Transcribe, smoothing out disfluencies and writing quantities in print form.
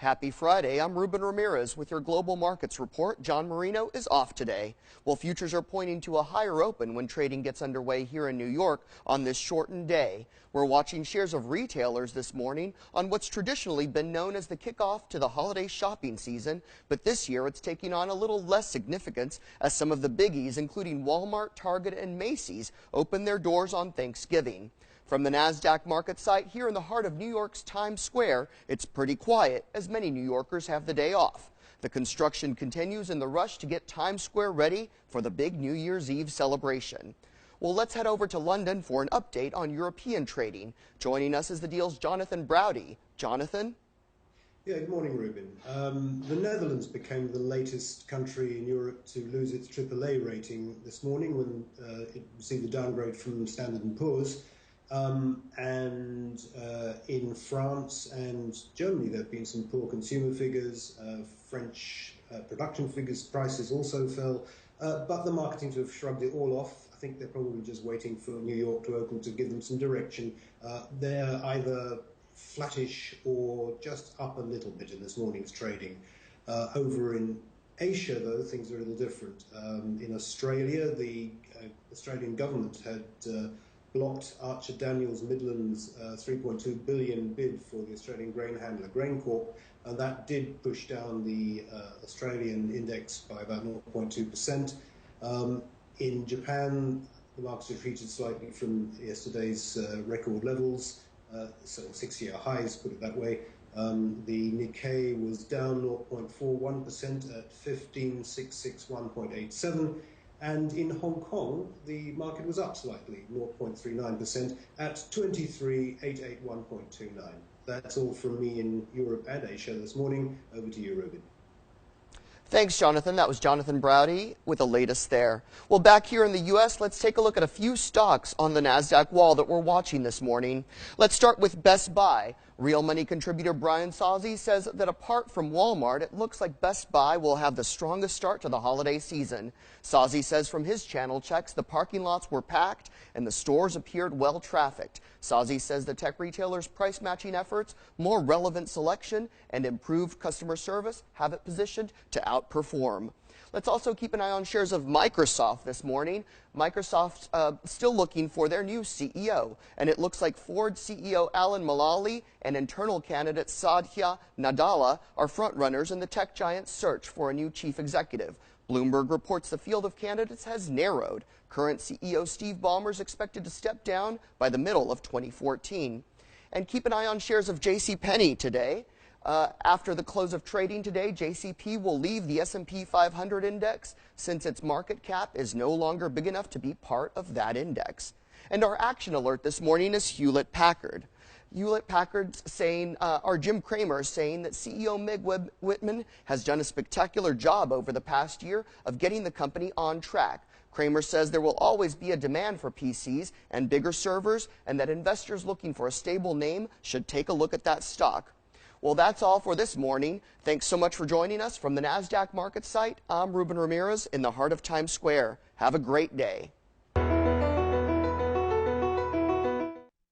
Happy Friday. I'm Ruben Ramirez with your Global Markets Report. John Marino is off today. Well, futures are pointing to a higher open when trading gets underway here in New York on this shortened day. We're watching shares of retailers this morning on what's traditionally been known as the kickoff to the holiday shopping season, but this year it's taking on a little less significance as some of the biggies, including Walmart, Target, and Macy's, open their doors on Thanksgiving. From the NASDAQ market site here in the heart of New York's Times Square, it's pretty quiet as many New Yorkers have the day off. The construction continues in the rush to get Times Square ready for the big New Year's Eve celebration. Well, let's head over to London for an update on European trading. Joining us is the Deal's Jonathan Browdy. Jonathan? Yeah, good morning, Ruben. The Netherlands became the latest country in Europe to lose its AAA rating this morning when it received a downgrade from Standard & Poor's. In France and Germany there have been some poor consumer figures. French production figures, prices also fell, but the market seems to have shrugged it all off. I think they're probably just waiting for New York to open to give them some direction. They're either flattish or just up a little bit in this morning's trading. Over in Asia, though, things are a little different. In Australia, the Australian government had blocked Archer Daniels Midland's $3.2 billion bid for the Australian grain handler GrainCorp, and that did push down the Australian index by about 0.2%. In Japan, the markets retreated slightly from yesterday's record levels, so 6-year highs, put it that way. The Nikkei was down 0.41% at 15,661.87. And in Hong Kong, the market was up slightly, 0.39% at 23,881.29. That's all from me in Europe and Asia this morning. Over to you, Ruben. Thanks, Jonathan. That was Jonathan Browdy with the latest there. Well, back here in the U.S., let's take a look at a few stocks on the NASDAQ wall that we're watching this morning. Let's start with Best Buy. Real Money contributor Brian Sozzi says that apart from Walmart, it looks like Best Buy will have the strongest start to the holiday season. Sozzi says from his channel checks, the parking lots were packed and the stores appeared well trafficked. Sozzi says the tech retailer's price matching efforts, more relevant selection, and improved customer service have it positioned to outperform. Let's also keep an eye on shares of Microsoft this morning. Microsoft's still looking for their new CEO, and it looks like Ford CEO Alan Mulally and internal candidate Satya Nadella are frontrunners in the tech giant's search for a new chief executive. Bloomberg reports the field of candidates has narrowed. Current CEO Steve Ballmer is expected to step down by the middle of 2014. And keep an eye on shares of JCPenney today. After the close of trading today, JCP will leave the S&P 500 index since its market cap is no longer big enough to be part of that index. And our action alert this morning is Hewlett-Packard. Hewlett-Packard's saying, or Jim Cramer saying that CEO Meg Whitman has done a spectacular job over the past year of getting the company on track. Cramer says there will always be a demand for PCs and bigger servers, and that investors looking for a stable name should take a look at that stock. Well, that's all for this morning. Thanks so much for joining us from the NASDAQ market site. I'm Ruben Ramirez in the heart of Times Square. Have a great day.